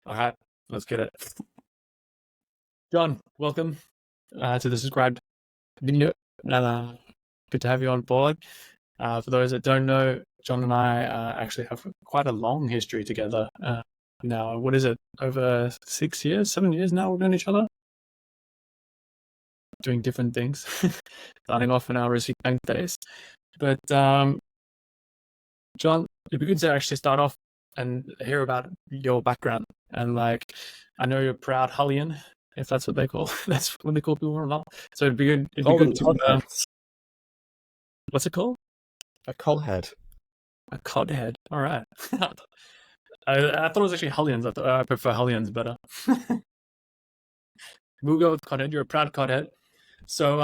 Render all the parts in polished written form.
All right, let's get it. Jon, welcome to the subscribed video. Good to have you on board. For those that don't know, Jon and I actually have quite a long history together. Now, what is it? Over 6 years, 7 years now we've known each other? Doing different things. Starting off in our receipt bank days. But Jon, it'd be good to actually start off and hear about your background. And I know you're a proud Hullian, if that's what they call that's what they call people or not. So it'd be good to what's it called? A codhead. A codhead. All right. I thought it was actually Hullians. I prefer Hullians better. We'll go with codhead. You're a proud codhead. So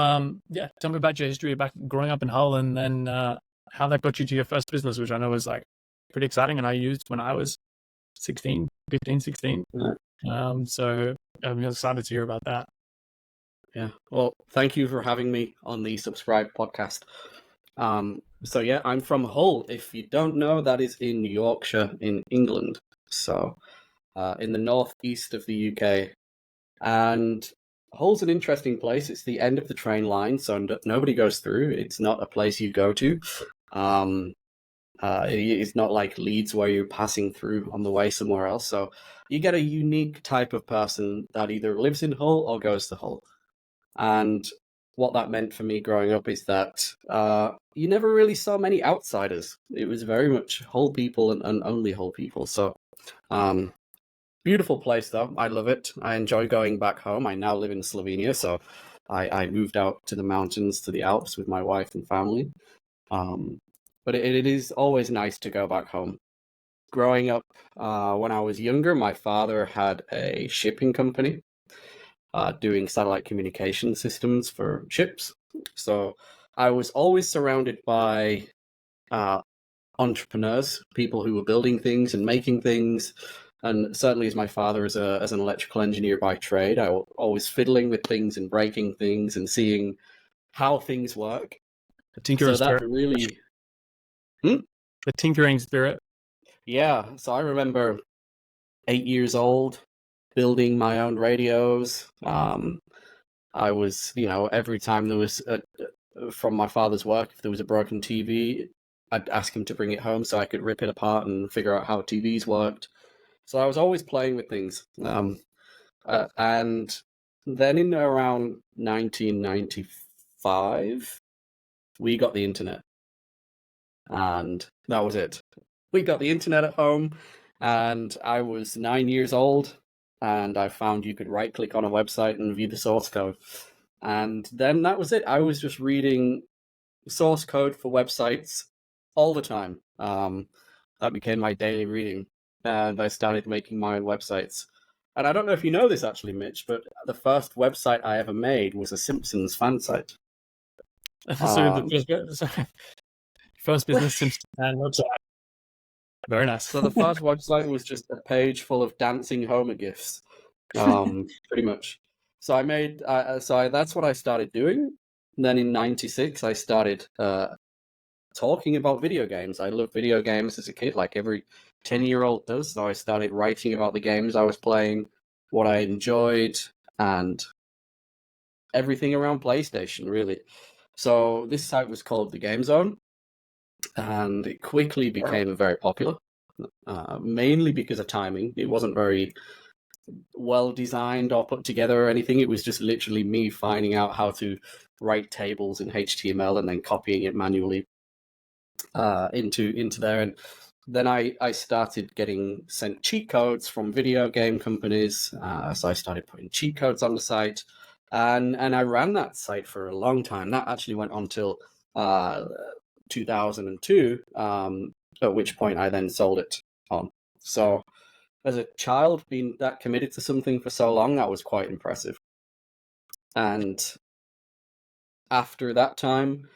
yeah, tell me about your history back growing up in Hull, and then how that got you to your first business, which I know was pretty exciting, and I used when I was 16. So I'm excited to hear about that. Yeah. Well, thank you for having me on the Subscribe podcast. So yeah, I'm from Hull. If you don't know, that is in Yorkshire in England. So in the northeast of the UK. And Hull's an interesting place. It's the end of the train line, so nobody goes through. It's not a place you go to. It's not like Leeds where you're passing through on the way somewhere else. So you get a unique type of person that either lives in Hull or goes to Hull. And what that meant for me growing up is that you never really saw many outsiders. It was very much Hull people and only Hull people. So beautiful place, though. I love it. I enjoy going back home. I now live in Slovenia, so I moved out to the mountains, to the Alps with my wife and family. But it is always nice to go back home. Growing up, when I was younger, my father had a shipping company doing satellite communication systems for ships. So I was always surrounded by entrepreneurs, people who were building things and making things. And certainly as my father as an electrical engineer by trade, I was always fiddling with things and breaking things and seeing how things work. The tinkering spirit. That really... The tinkering spirit. Yeah. So I remember 8 years old, building my own radios. I was, every time there was, from my father's work, if there was a broken TV, I'd ask him to bring it home so I could rip it apart and figure out how TVs worked. So I was always playing with things. And then in around 1995, we got the internet. And that was it. We got the internet at home, and I was 9 years old, and I found you could right-click on a website and view the source code. And then that was it. I was just reading source code for websites all the time. That became my daily reading. And I started making my own websites. And I don't know if you know this actually, Mitch, but the first website I ever made was a Simpsons fan site. First business Simpsons fan website. Very nice. So the first website was just a page full of dancing Homer GIFs, pretty much. So I made, that's what I started doing. And then in '96, I started talking about video games. I loved video games as a kid, like every 10-year-old does. So I started writing about the games I was playing, what I enjoyed, and everything around PlayStation, really. So this site was called The Game Zone, and it quickly became very popular, mainly because of timing. It wasn't very well designed or put together or anything. It was just literally me finding out how to write tables in HTML and then copying it manually into there. And then I started getting sent cheat codes from video game companies. So I started putting cheat codes on the site, and I ran that site for a long time. That actually went on till 2002, at which point I then sold it on. So as a child, being that committed to something for so long, that was quite impressive. And after that time,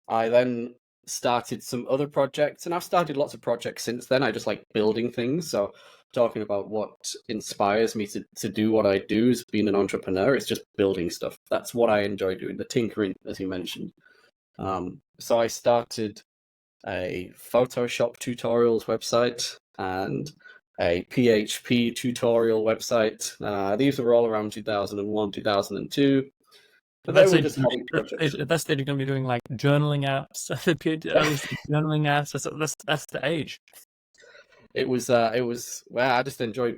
I then started some other projects, and I've started lots of projects since then. I just like building things. So talking about what inspires me to do what I do as being an entrepreneur, it's just building stuff. That's what I enjoy doing, the tinkering, as you mentioned. So I started a Photoshop tutorials website and a PHP tutorial website. These were all around 2001, 2002. But they were just hobby projects. At that stage, you're going to be doing like journaling apps, early journaling apps. That's the age. It was, well, I just enjoyed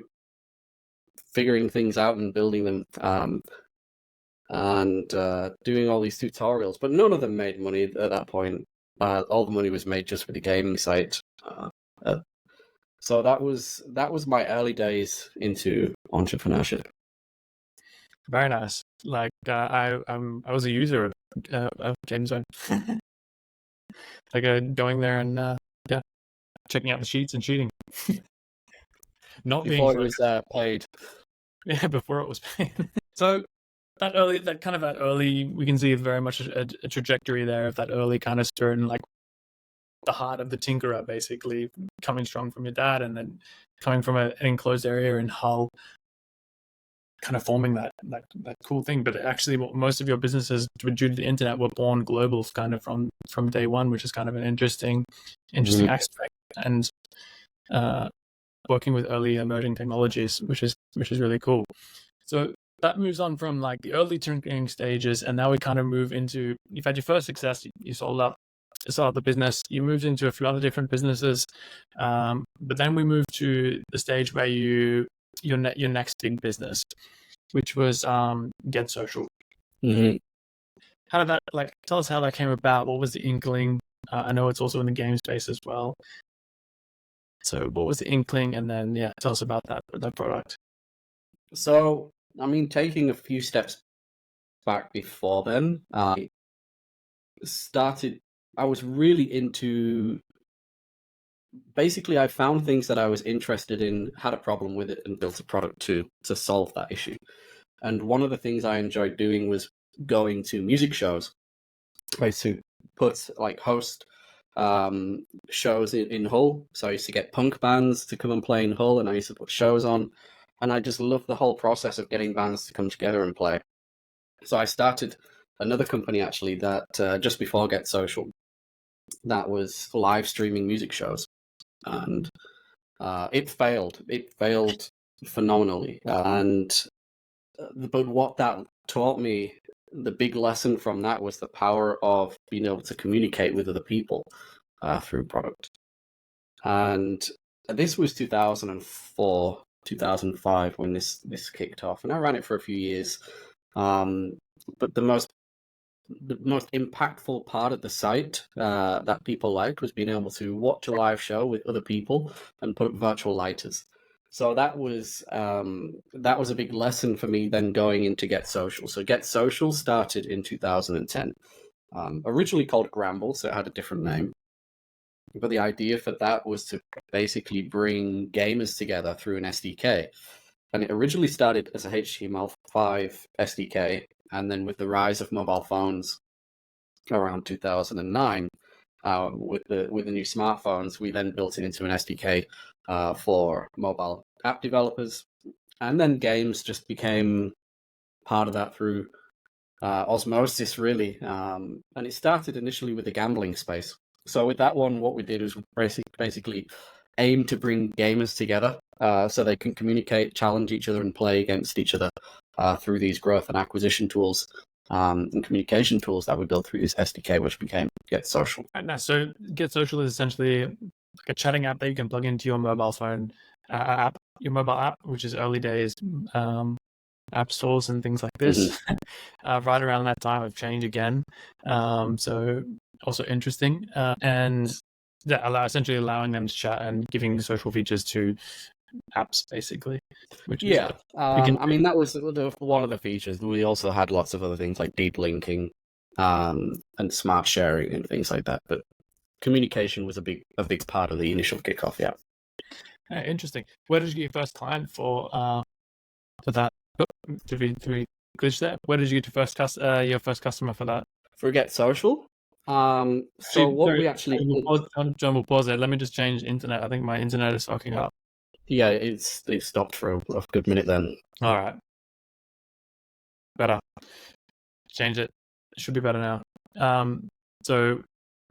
figuring things out and building them, and doing all these tutorials. But none of them made money at that point. All the money was made just for the gaming site. So that was my early days into entrepreneurship. Very nice. Like I was a user of GameZone. Like going there and checking out the sheets and cheating. Not Before being it was paid. Yeah, before it was paid. So that early, we can see very much a trajectory there of that early kind of start and like the heart of the tinkerer, basically coming strong from your dad, and then coming from an enclosed area in Hull, kind of forming that cool thing. But actually, what most of your businesses, due to the internet, were born global, kind of from day one, which is kind of an interesting aspect. And working with early emerging technologies, which is really cool. So that moves on from like the early tinkering stages, and now we kind of move into, you've had your first success, you sold up, started the business, you moved into a few other different businesses, but then we moved to the stage where your next big business, which was GetSocial. How did that, like, tell us how that came about? What was the inkling? I know it's also in the game space as well. So what was the inkling? And then, tell us about that product. So, I mean, taking a few steps back before then, I was really into, basically I found things that I was interested in, had a problem with it, and built a product to solve that issue. And one of the things I enjoyed doing was going to music shows. I used to host shows in Hull. So I used to get punk bands to come and play in Hull, and I used to put shows on. And I just loved the whole process of getting bands to come together and play. So I started another company, actually, that just before GetSocial, that was live streaming music shows. And it failed. It failed phenomenally. But what that taught me, the big lesson from that, was the power of being able to communicate with other people through product. And this was 2004, 2005 when this kicked off, and I ran it for a few years. But the most impactful part of the site that people liked was being able to watch a live show with other people and put up virtual lighters. So that was a big lesson for me then going into GetSocial. So GetSocial started in 2010, originally called Gramble, so it had a different name. But the idea for that was to basically bring gamers together through an SDK. And it originally started as a HTML5 SDK, and then with the rise of mobile phones around 2009, with the new smartphones, we then built it into an SDK for mobile app developers, and then games just became part of that through osmosis, really. And it started initially with the gambling space. So with that one, what we did was basically aim to bring gamers together so they can communicate, challenge each other, and play against each other through these growth and acquisition tools and communication tools that we built through this SDK, which became GetSocial. So GetSocial is essentially like a chatting app that you can plug into your mobile phone app, which is early days app stores and things like this. Right around that time of change again. So also interesting. And essentially allowing them to chat and giving social features to apps, basically. Which is, I mean, that was one of the features. We also had lots of other things like deep linking and smart sharing and things like that. But communication was a big part of the initial kickoff. Yeah. Interesting. Where did you get your first client for that? Did we glitch there? Where did you get your first customer for that? For GetSocial? John, we'll pause there. Let me just change internet. I think my internet is fucking up. Yeah, it stopped for a good minute then. All right. Better. Change it. It should be better now. So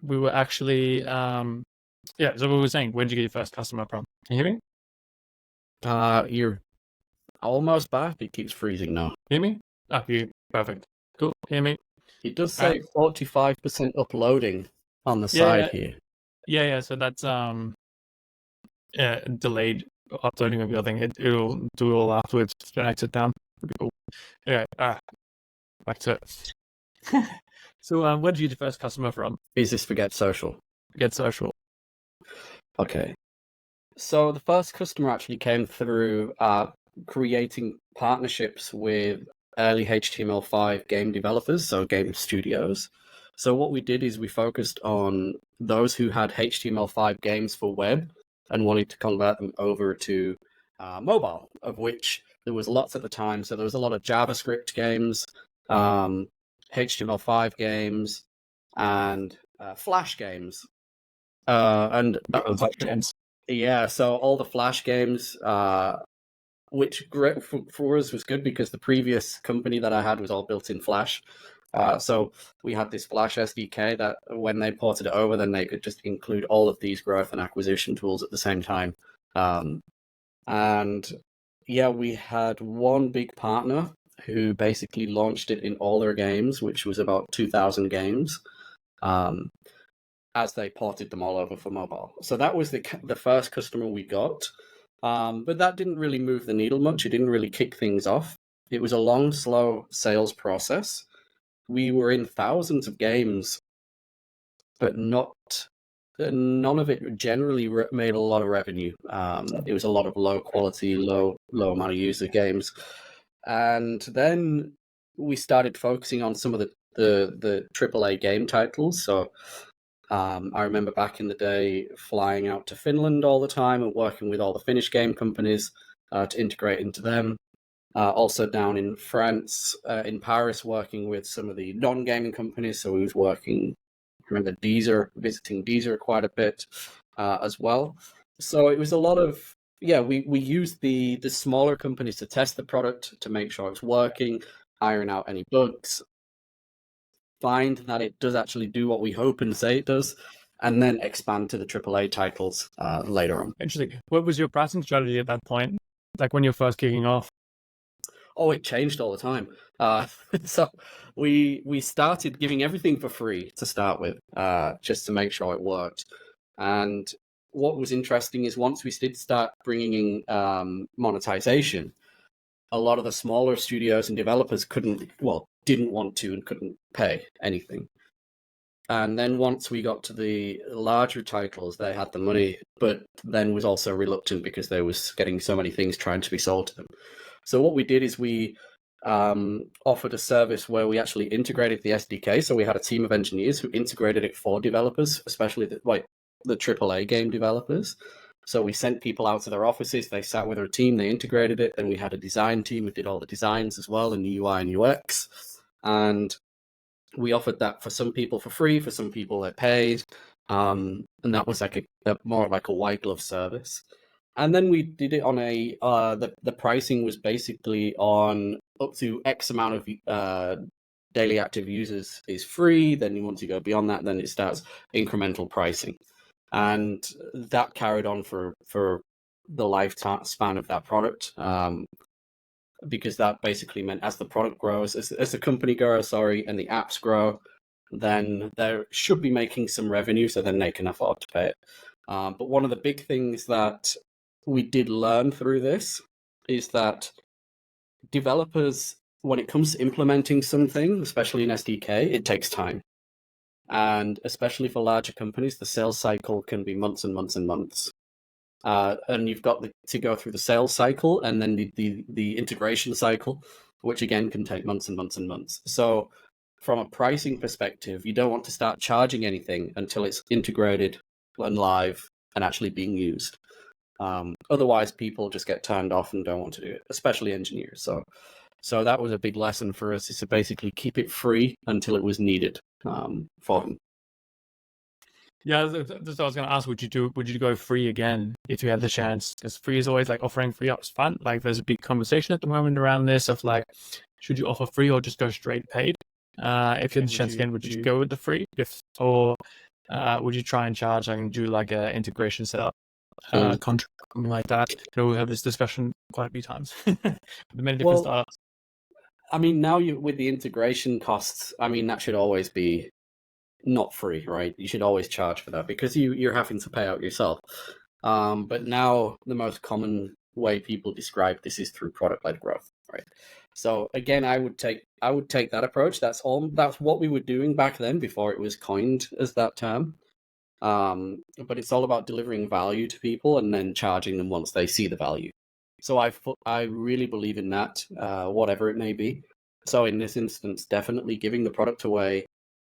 we were actually, so we were saying, where did you get your first customer from? Can you hear me? You're almost back. It keeps freezing now. Hear me? Okay, perfect. Cool. Hear me? It does say 45% uploading on the side here. Yeah. So that's delayed uploading of your thing. It'll do it all afterwards. Then exit down. Pretty cool. Yeah. Back to it. So, where did you get your first customer from? Is this for GetSocial? GetSocial. Okay. So the first customer actually came through creating partnerships with early HTML5 game developers, so game studios. So what we did is we focused on those who had HTML5 games for web and wanted to convert them over to mobile, of which there was lots at the time. So there was a lot of JavaScript games, HTML5 games, and Flash games. Yeah, so all the Flash games, which great for us was good because the previous company that I had was all built in Flash. So we had this Flash SDK that when they ported it over, then they could just include all of these growth and acquisition tools at the same time. And yeah, we had one big partner who basically launched it in all their games, which was about 2,000 games. As they ported them all over for mobile. So that was the first customer we got. But that didn't really move the needle much. It didn't really kick things off. It was a long, slow sales process. We were in thousands of games, but none of it generally made a lot of revenue. It was a lot of low quality, low amount of user games. And then we started focusing on some of the AAA game titles. So I remember back in the day flying out to Finland all the time and working with all the Finnish game companies to integrate into them. Also down in France, in Paris, working with some of the non-gaming companies. So we was working, I remember visiting Deezer quite a bit as well. So it was a lot of, we used the smaller companies to test the product to make sure it's working, iron out any bugs, find that it does actually do what we hope and say it does, and then expand to the AAA titles later on. Interesting. What was your pricing strategy at that point? Like when you're first kicking off? Oh, it changed all the time. So we started giving everything for free to start with, just to make sure it worked. And what was interesting is once we did start bringing in monetization, a lot of the smaller studios and developers didn't want to and couldn't pay anything. And then once we got to the larger titles, they had the money, but then was also reluctant because there was getting so many things trying to be sold to them. So what we did is we offered a service where we actually integrated the SDK. So we had a team of engineers who integrated it for developers, especially the AAA game developers. So we sent people out to their offices, they sat with our team, they integrated it, and we had a design team who did all the designs as well, and the UI and UX. And we offered that for some people for free, for some people they paid. And that was like more like a white glove service. And then we did it on the pricing was basically on up to X amount of daily active users is free. Then once you go beyond that, then it starts incremental pricing. And that carried on for the lifespan of that product, because that basically meant as the product grows, as the company grows, and the apps grow, then they should be making some revenue, so then they can afford to pay it. But one of the big things that we did learn through this is that developers, when it comes to implementing something, especially in SDK, it takes time. And especially for larger companies, the sales cycle can be months and months and months. And you've got to go through the sales cycle and then the integration cycle, which again can take months and months and months. So from a pricing perspective, you don't want to start charging anything until it's integrated and live and actually being used. Otherwise, people just get turned off and don't want to do it, especially engineers. So that was a big lesson for us, is to basically keep it free until it was needed for them. Yeah, that's what I was going to ask. Would you go free again if you had the chance? Because free is always like offering free up is fun. Like there's a big conversation at the moment around this of like, should you offer free or just go straight paid? If you had the chance again, would you go with the free? Or would you try and charge and do like an integration setup? contract, something like that. We have this discussion quite a few times with many different startups. I mean, now with the integration costs, I mean, that should always be not free, right? You should always charge for that because you're having to pay out yourself. But now the most common way people describe this is through product-led growth, right? So again, I would take that approach. That's what we were doing back then before it was coined as that term. But it's all about delivering value to people and then charging them once they see the value. So I really believe in that, whatever it may be. So in this instance, definitely giving the product away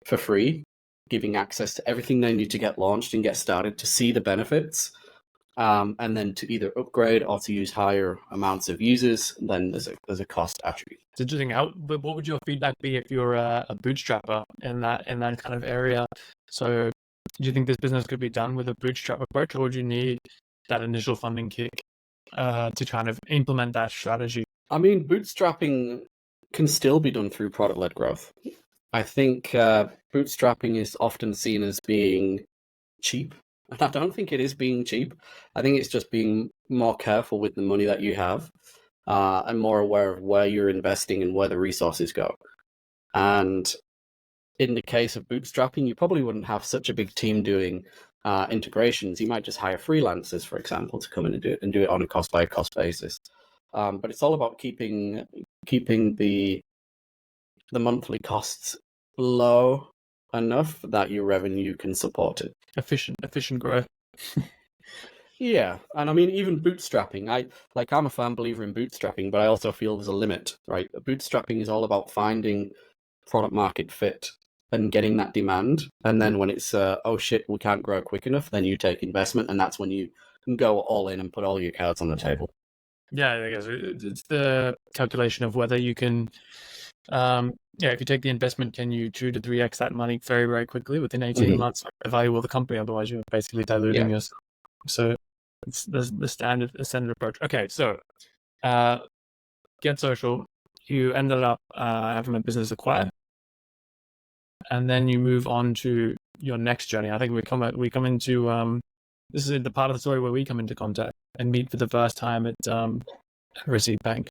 for free, giving access to everything they need to get launched and get started to see the benefits, and then to either upgrade or to use higher amounts of users. Then there's a cost attribute. It's interesting. What would your feedback be if you're a bootstrapper in that kind of area? So, do you think this business could be done with a bootstrap approach, or would you need that initial funding kick to kind of implement that strategy? I mean, bootstrapping can still be done through product-led growth. I think bootstrapping is often seen as being cheap. And I don't think it is being cheap. I think it's just being more careful with the money that you have and more aware of where you're investing and where the resources go. And in the case of bootstrapping, you probably wouldn't have such a big team doing integrations. You might just hire freelancers, for example, to come in and do it on a cost-by-cost basis. But it's all about keeping the monthly costs low enough that your revenue can support it. Efficient growth. Yeah, and I mean, even bootstrapping, I'm a firm believer in bootstrapping, but I also feel there's a limit, right? Bootstrapping is all about finding product market fit and getting that demand. And then when it's, oh shit, we can't grow quick enough, then you take investment, and that's when you can go all in and put all your cards on the table. Yeah, I guess it's the calculation of whether you can, if you take the investment, can you 2 to 3x that money very, very quickly within 18 months, evaluate the company, otherwise you're basically diluting yourself. So it's the standard approach. Okay, so GetSocial, you ended up having a business acquired, and then you move on to your next journey. I think we come into this is the part of the story where we come into contact and meet for the first time at Receipt Bank.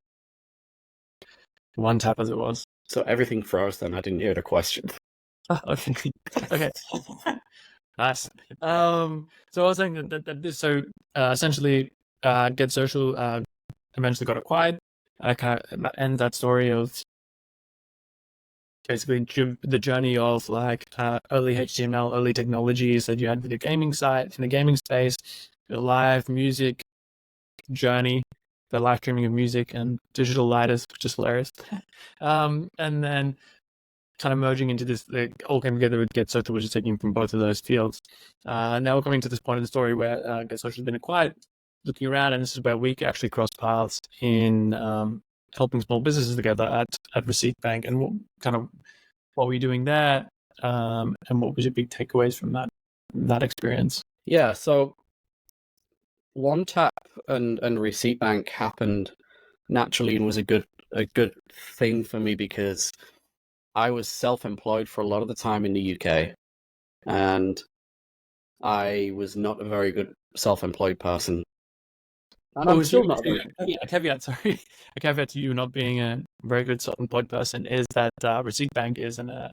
OneTap as it was. So everything froze then. I didn't hear the question. Okay. Okay. Nice. So I was saying that this, essentially, GetSocial eventually got acquired. I kind of end that story of basically the journey of like early HTML, early technologies that you had with your gaming site in the gaming space, your live music journey, the live streaming of music and digital lighters, which is hilarious. And then kind of merging into this, they all came together with GetSocial, which is taking from both of those fields. Now we're coming to this point in the story where GetSocial has been acquired, looking around, and this is where we actually crossed paths in helping small businesses together at Receipt Bank. And what were you doing there? And what was your big takeaways from that experience? Yeah, so OneTap and Receipt Bank happened naturally and was a good thing for me because I was self-employed for a lot of the time in the UK, and I was not a very good self-employed person. And I'm still not. A caveat to you not being a very good self-employed person is that Receipt Bank is a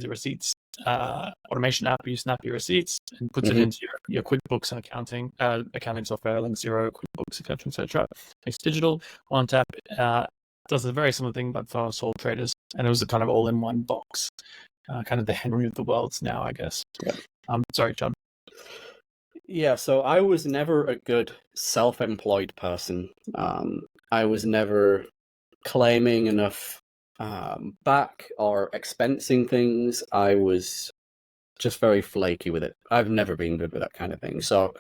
receipts automation app. You snap your receipts and puts it into your QuickBooks and accounting software like Xero, QuickBooks, etc. It's digital. OneTap does a very similar thing, but for sole traders, and it was a kind of all-in-one box, kind of the Henry of the worlds now, I guess. Yeah. Sorry, John. Yeah, so I was never a good self-employed person. I was never claiming enough back or expensing things. I was just very flaky with it. I've never been good with that kind of thing. So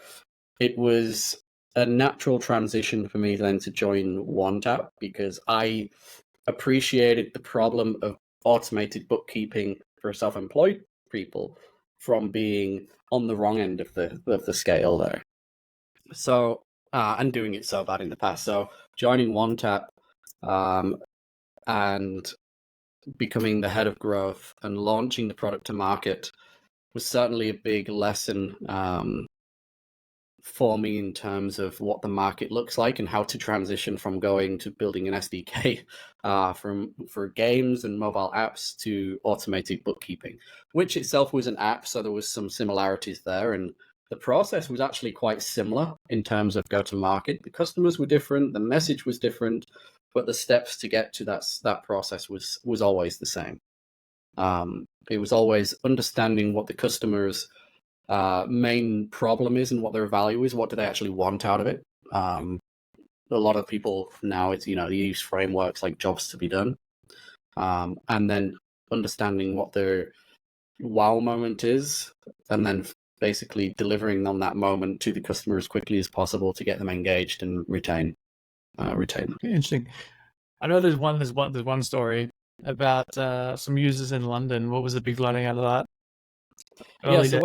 it was a natural transition for me then to join OneTap because I appreciated the problem of automated bookkeeping for self-employed people from being on the wrong end of the scale there. So and doing it so bad in the past. So joining OneTap and becoming the head of growth and launching the product to market was certainly a big lesson for me in terms of what the market looks like and how to transition from going to building an SDK for games and mobile apps to automated bookkeeping, which itself was an app, so there was some similarities there. And the process was actually quite similar in terms of go-to-market. The customers were different, the message was different, but the steps to get to that process was always the same. It was always understanding what the customer's main problem is and what their value is. What do they actually want out of it? A lot of people now, it's, you use frameworks like jobs to be done, and then understanding what their wow moment is, and then basically delivering on that moment to the customer as quickly as possible to get them engaged and retain. Interesting. I know there's one story about some users in London. What was the big learning out of that? So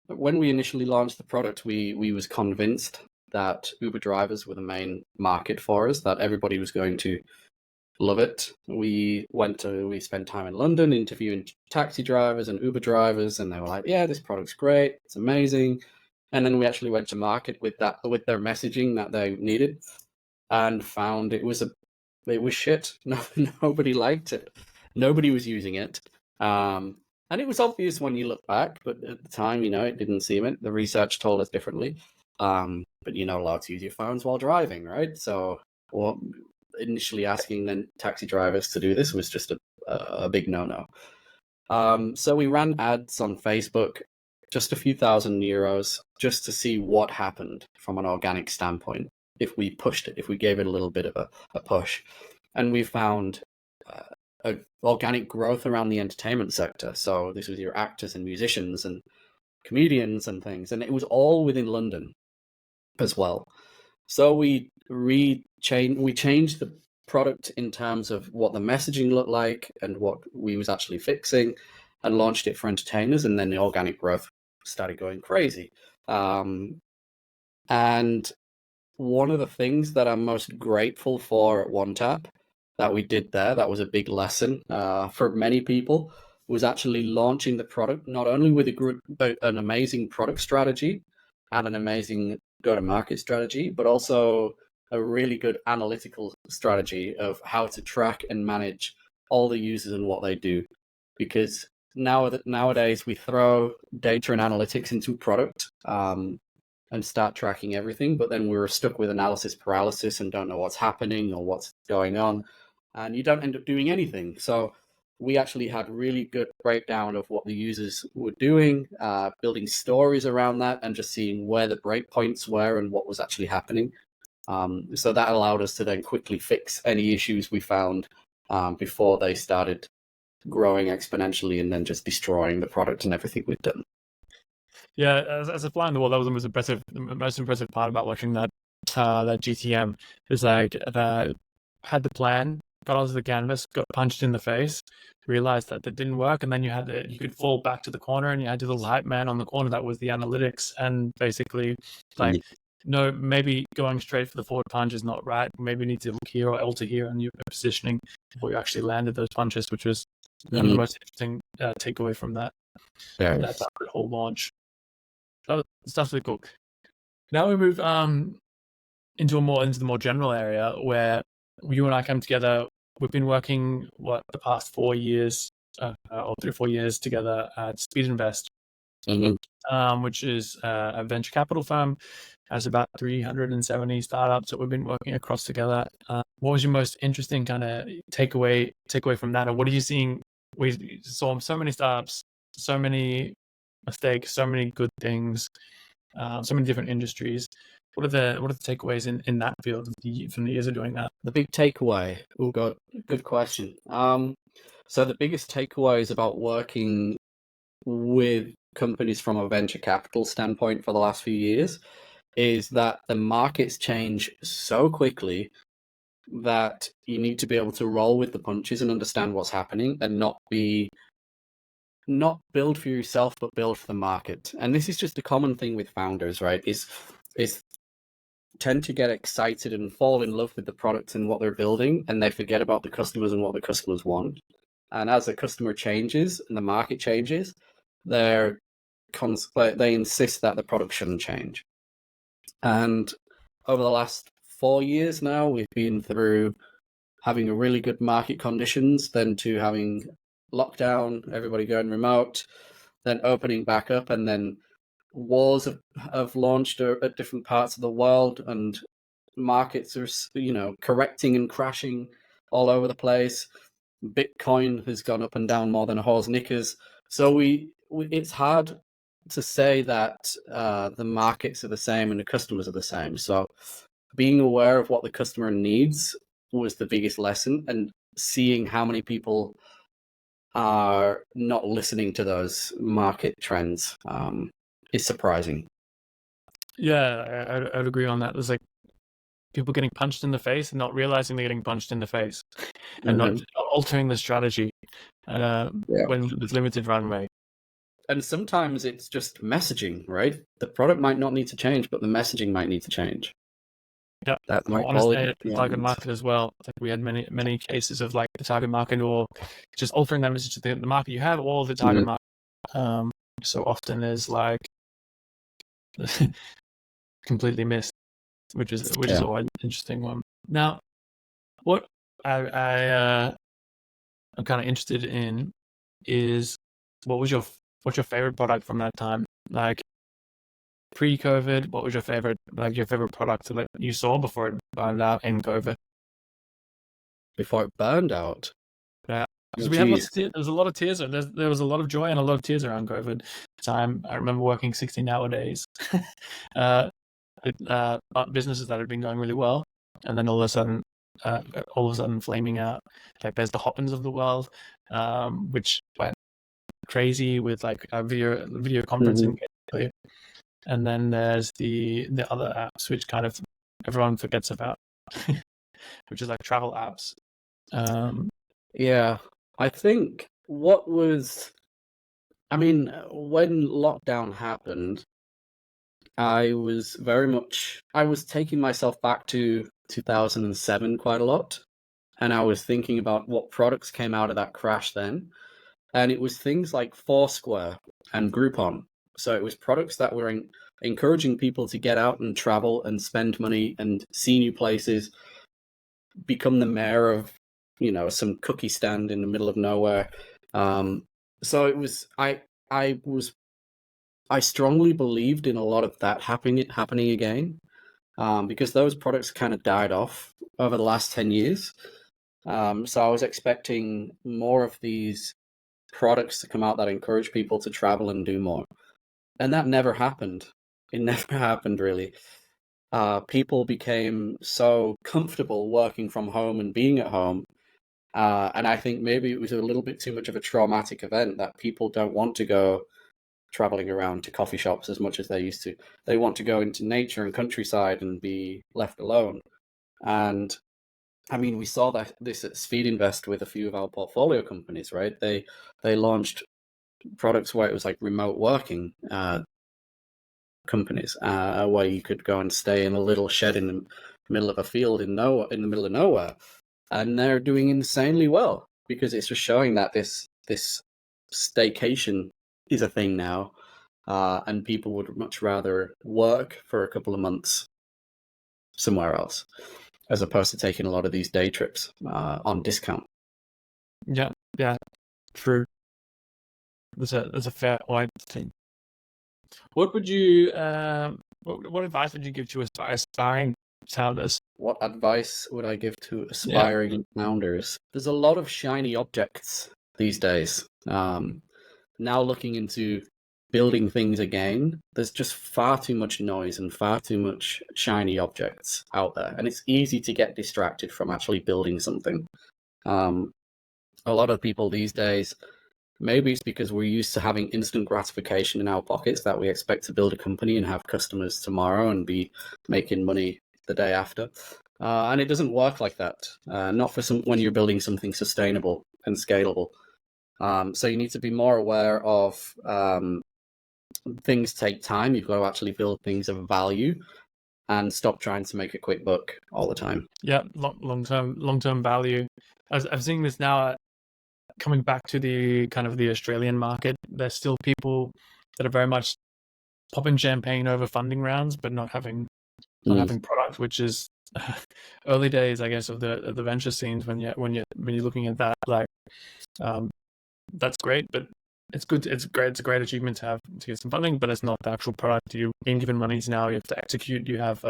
when we initially launched the product, we was convinced that Uber drivers were the main market for us, that everybody was going to love it. We spent time in London interviewing taxi drivers and Uber drivers, and they were like, yeah, this product's great, it's amazing. And then we actually went to market with their messaging that they needed, and found it was shit. Nobody liked it. Nobody was using it. And it was obvious when you look back, but at the time, it didn't seem it. The research told us differently. But you're not allowed to use your phones while driving, right? So initially asking then taxi drivers to do this was just a big no-no. So we ran ads on Facebook, just a few €1,000, just to see what happened from an organic standpoint if we pushed it, if we gave it a little bit of a push. And we found organic growth around the entertainment sector. So this was your actors and musicians and comedians and things. And it was all within London as well. So we changed the product in terms of what the messaging looked like and what we was actually fixing, and launched it for entertainers. And then the organic growth started going crazy. And one of the things that I'm most grateful for at OneTap that we did there, that was a big lesson for many people, was actually launching the product, not only with an amazing product strategy and an amazing go-to-market strategy, but also a really good analytical strategy of how to track and manage all the users and what they do. Because nowadays we throw data and analytics into product and start tracking everything, but then we're stuck with analysis paralysis and don't know what's happening or what's going on, and you don't end up doing anything. So we actually had really good breakdown of what the users were doing, building stories around that, and just seeing where the breakpoints were and what was actually happening. So that allowed us to then quickly fix any issues we found before they started growing exponentially and then just destroying the product and everything we'd done. Yeah, as a fly on the wall, that was the most impressive part about watching that GTM. Is like that had the plan, got onto the canvas, got punched in the face, realized that didn't work, and then you could fall back to the corner, and you had the little hype man on the corner that was the analytics, and basically like, no, maybe going straight for the forward punch is not right. Maybe you need to look here or alter here on your positioning before you actually landed those punches, which was one of the most interesting takeaway from that whole launch. Stuff's really cool. Now we move into the more general area where you and I came together. We've been working the past 4 years, or 3 or 4 years together at Speedinvest, which is a venture capital firm. Has about 370 startups that we've been working across together. What was your most interesting kind of takeaway from that, or what are you seeing? We saw so many startups, so many mistakes, so many good things, so many different industries. What are the takeaways in that field from the years of doing that? The big takeaway. Oh God, good question. So the biggest takeaway is about working with companies from a venture capital standpoint for the last few years is that the markets change so quickly that you need to be able to roll with the punches and understand what's happening and not build for yourself, but build for the market. And this is just a common thing with founders, right? Is tend to get excited and fall in love with the product and what they're building, and they forget about the customers and what the customers want. And as the customer changes and the market changes, they insist that the product shouldn't change. And over the last 4 years now, we've been through having a really good market conditions, then to having lockdown, everybody going remote, then opening back up, and then wars have launched at different parts of the world, and markets are, correcting and crashing all over the place. Bitcoin has gone up and down more than a horse knickers. So it's hard to say that the markets are the same and the customers are the same. So being aware of what the customer needs was the biggest lesson, and seeing how many people are not listening to those market trends is surprising. Yeah, I'd agree on that. There's like people getting punched in the face and not realizing they're getting punched in the face, and not altering the strategy when there's limited runway. And sometimes it's just messaging, right? The product might not need to change, but the messaging might need to change. Yeah, that might honestly, the target market as well. Like we had many cases of like the target market, or just altering that message to the market you have, or the target market. So often is like completely missed, which is always an interesting one. Now, what I'm kind of interested in is what's your favorite product from that time? Like pre-COVID, what was your favorite product that you saw before it burned out in COVID? Before it burned out? Yeah, because there was a lot of tears. There was a lot of joy and a lot of tears around COVID time. I remember working 16-hour days. Businesses that had been going really well, and then all of a sudden flaming out. Like there's the Hoppins of the world, which went crazy with like video conferencing, and then there's the other apps which kind of everyone forgets about, which is like travel apps. Yeah, I think when lockdown happened, I was taking myself back to 2007 quite a lot, and I was thinking about what products came out of that crash then, and it was things like Foursquare and Groupon. So it was products that were encouraging people to get out and travel and spend money and see new places, become the mayor of, some cookie stand in the middle of nowhere. So it was, I strongly believed in a lot of that happening again, because those products kind of died off over the last 10 years. So I was expecting more of these products to come out that encourage people to travel and do more. And that never happened. It never happened, really. People became so comfortable working from home and being at home. And I think maybe it was a little bit too much of a traumatic event that people don't want to go traveling around to coffee shops as much as they used to. They want to go into nature and countryside and be left alone. And I mean, we saw this at Speedinvest with a few of our portfolio companies, right? They launched products where it was like remote working companies, where you could go and stay in a little shed in the middle of a field in the middle of nowhere, and they're doing insanely well because it's just showing that this staycation is a thing now, and people would much rather work for a couple of months somewhere else as opposed to taking a lot of these day trips on discount. Yeah, true. That's a fair point. What would you what advice would you give to aspiring founders? What advice would I give to aspiring founders? There's a lot of shiny objects these days. Now looking into building things again, there's just far too much noise and far too much shiny objects out there, and it's easy to get distracted from actually building something. A lot of people these days, maybe it's because we're used to having instant gratification in our pockets, that we expect to build a company and have customers tomorrow and be making money the day after. And it doesn't work like that. Not for when you're building something sustainable and scalable. So you need to be more aware of things take time. You've got to actually build things of value and stop trying to make a quick buck all the time. Yeah, long-term value. I've seen this now coming back to the kind of the Australian market. There's still people that are very much popping champagne over funding rounds, but not having on having product, which is early days, I guess, of the venture scenes. When you're looking at that, like, that's great, but it's good. It's great. It's a great achievement to get some funding, but it's not the actual product. You being given monies now, you have to execute. You have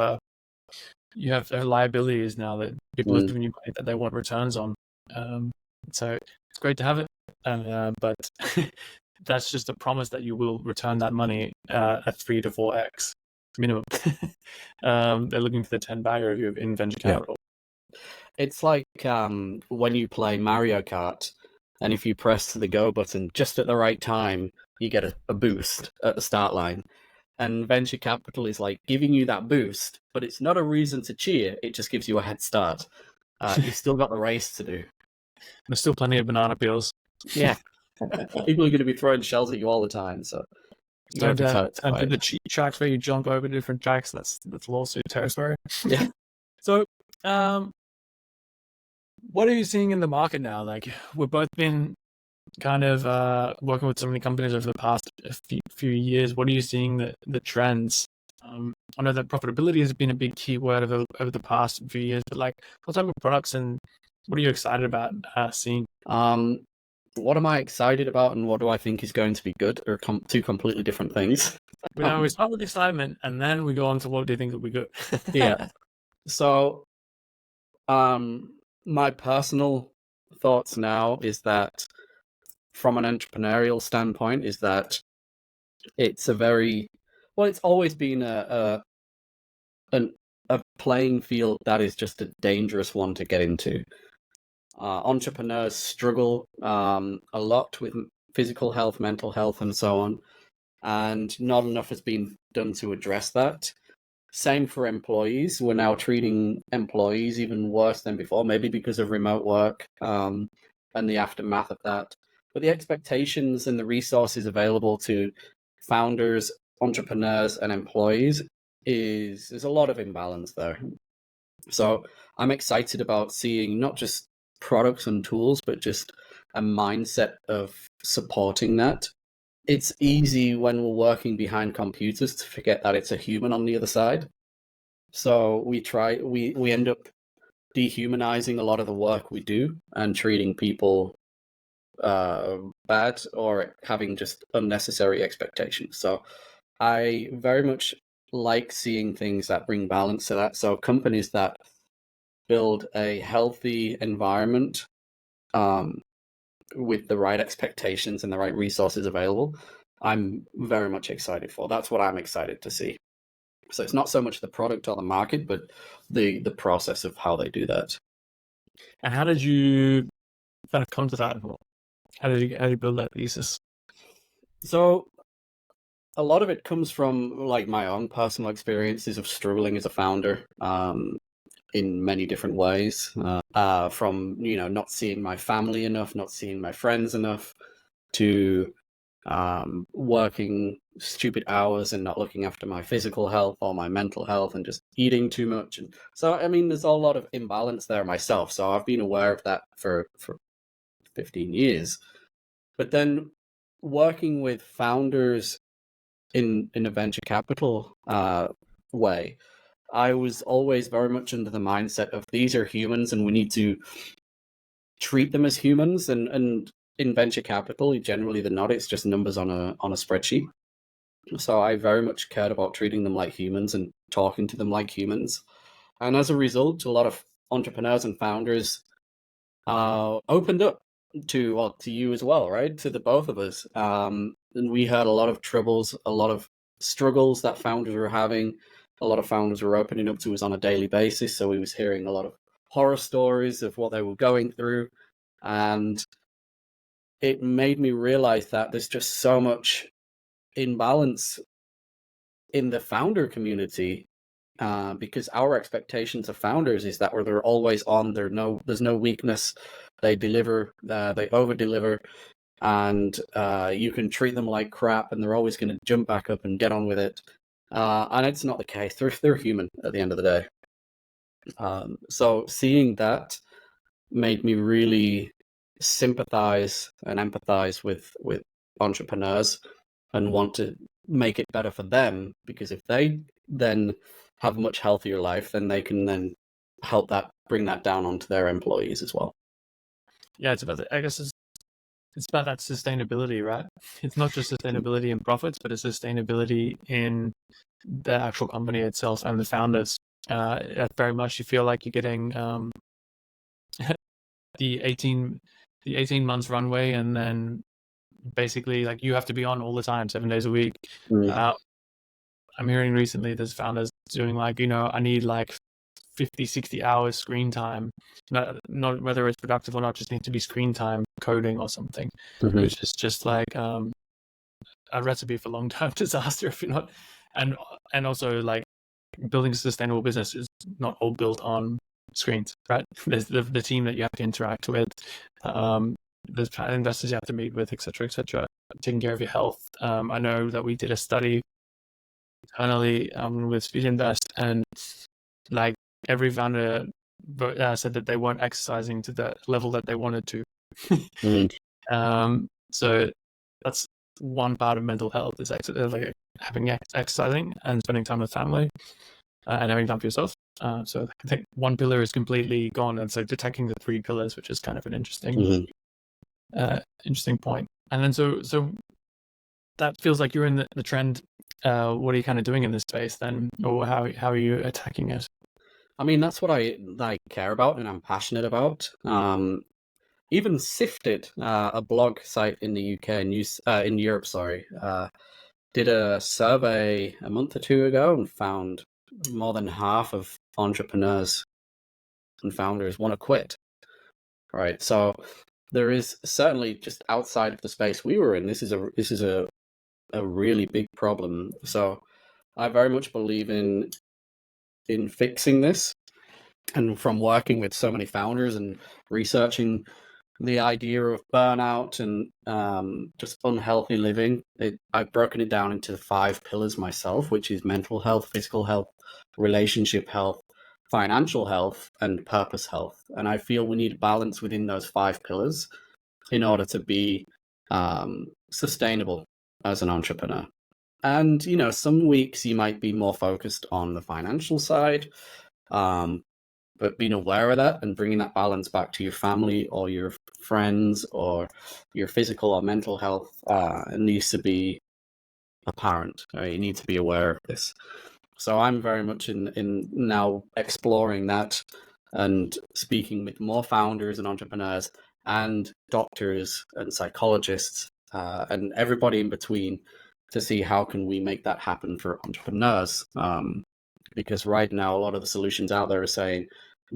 liabilities now that people have given you money that they want returns on. So it's great to have it, but that's just a promise that you will return that money at 3 to 4x minimum. They're looking for the 10 bagger if you're in venture capital. It's like when you play Mario Kart, and if you press the go button just at the right time, you get a boost at the start line. And venture capital is like giving you that boost, but it's not a reason to cheer. It just gives you a head start. You've still got the race to do. There's still plenty of banana peels. Yeah. People are going to be throwing shells at you all the time. So don't do the cheat tracks where you jump over different tracks. That's lawsuit territory. Yeah. So, what are you seeing in the market now? Like, we've both been kind of working with so many companies over the past few years. What are you seeing the trends? I know that profitability has been a big keyword over the past few years, but like, what type of products and what are you excited about seeing? What am I excited about, and what do I think is going to be good, are two completely different things. We start with excitement, and then we go on to what do you think will be good. Yeah. So, my personal thoughts now is that, from an entrepreneurial standpoint, is that it's it's always been a playing field that is just a dangerous one to get into. Entrepreneurs struggle a lot with physical health, mental health, and so on, and not enough has been done to address that. Same for employees. We're now treating employees even worse than before, maybe because of remote work and the aftermath of that. But the expectations and the resources available to founders, entrepreneurs, and employees there's a lot of imbalance there. So I'm excited about seeing not just products and tools, but just a mindset of supporting that. It's easy when we're working behind computers to forget that it's a human on the other side. So we end up dehumanizing a lot of the work we do and treating people bad or having just unnecessary expectations. So I very much like seeing things that bring balance to that. So companies that build a healthy environment with the right expectations and the right resources available, I'm very much excited for. That's what I'm excited to see. So it's not so much the product or the market, but the process of how they do that. And how did you kind of come to that? How did you build that thesis? So a lot of it comes from like my own personal experiences of struggling as a founder in many different ways. From not seeing my family enough, not seeing my friends enough, to working stupid hours and not looking after my physical health or my mental health, and just eating too much. And so, I mean, there's a lot of imbalance there myself. So I've been aware of that for 15 years. But then working with founders in a venture capital way, I was always very much under the mindset of these are humans and we need to treat them as humans. And in venture capital, generally they're not. It's just numbers on a spreadsheet. So I very much cared about treating them like humans and talking to them like humans. And as a result, a lot of entrepreneurs and founders opened up to you as well, right? To the both of us. And we had a lot of troubles, a lot of struggles that founders were having. A lot of founders were opening up to us on a daily basis. So we was hearing a lot of horror stories of what they were going through. And it made me realize that there's just so much imbalance in the founder community, because our expectations of founders is that they're always on. There's no weakness. They deliver. They over deliver, and you can treat them like crap, and they're always going to jump back up and get on with it. And it's not the case. They're human at the end of the day. So seeing that made me really sympathize and empathize with entrepreneurs and want to make it better for them, because if they then have a much healthier life, then they can then help that bring that down onto their employees as well. Yeah, it's about I guess it's about that sustainability, right? It's not just sustainability in profits, but it's sustainability in the actual company itself and the founders. Very much you feel like you're getting the 18 months runway, and then basically like you have to be on all the time, 7 days a week. I'm hearing recently there's founders doing like, I need like 50, 60 hours screen time. Not whether it's productive or not, just need to be screen time coding or something, which is just like a recipe for long-term disaster if you're not. And also like building a sustainable business is not all built on screens, right? There's the team that you have to interact with, there's investors you have to meet with, etc., taking care of your health. I know that we did a study internally with Speedinvest, and like every founder said that they weren't exercising to the level that they wanted to. So that's one part of mental health, is like having exercising and spending time with family, and having time for yourself. So I think one pillar is completely gone, and so detecting the three pillars, which is kind of an interesting point. And then so that feels like you're in the trend. What are you kind of doing in this space then, or how are you attacking it? I mean, that's what I care about and I'm passionate about. Even Sifted, a blog site in the UK and in Europe, did a survey a month or two ago and found more than half of entrepreneurs and founders want to quit. Right, so there is certainly, just outside of the space we were in, this is a really big problem. So I very much believe in fixing this, and from working with so many founders and researching the idea of burnout and just unhealthy living, I've broken it down into 5 pillars myself, which is mental health, physical health, relationship health, financial health, and purpose health. And I feel we need balance within those 5 pillars in order to be sustainable as an entrepreneur. And, some weeks you might be more focused on the financial side, but being aware of that and bringing that balance back to your family or your friends or your physical or mental health, it needs to be apparent. Right? You need to be aware of this. So I'm very much in now exploring that and speaking with more founders and entrepreneurs and doctors and psychologists and everybody in between to see how can we make that happen for entrepreneurs. Because right now, a lot of the solutions out there are saying,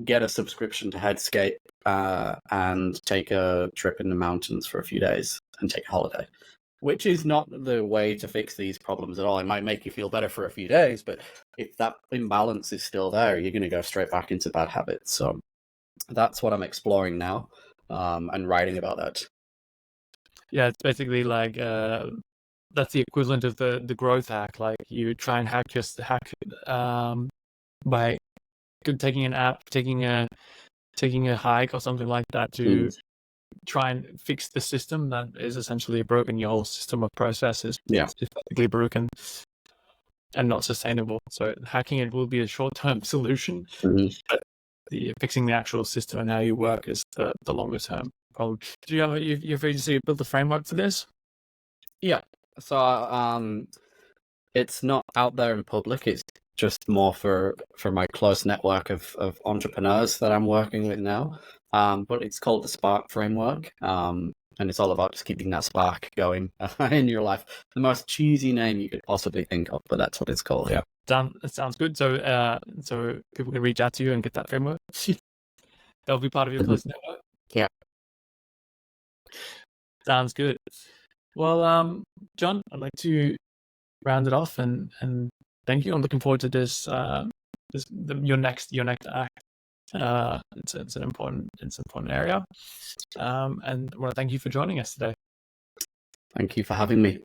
get a subscription to Headscape and take a trip in the mountains for a few days and take a holiday, which is not the way to fix these problems at all. It might make you feel better for a few days, but if that imbalance is still there, you're going to go straight back into bad habits. So that's what I'm exploring now, and writing about that. Yeah, it's basically like that's the equivalent of the growth hack. Like you try and hack by taking an app, taking a hike or something like that to try and fix the system that is essentially broken. Your whole system of processes is basically broken and not sustainable. So hacking it will be a short-term solution, but fixing the actual system and how you work is the longer term problem. Do you have you've previously built a framework for this? Yeah. So it's not out there in public. It's just more for my close network of entrepreneurs that I'm working with now. But it's called the Spark Framework. And it's all about just keeping that spark going in your life. The most cheesy name you could possibly think of, but that's what it's called. Yeah. It sounds good. So people can reach out to you and get that framework. That'll be part of your close network. Yeah. Sounds good. Well, Jon, I'd like to round it off and thank you. I'm looking forward to this. Your next act. It's an important area. And I want to thank you for joining us today. Thank you for having me.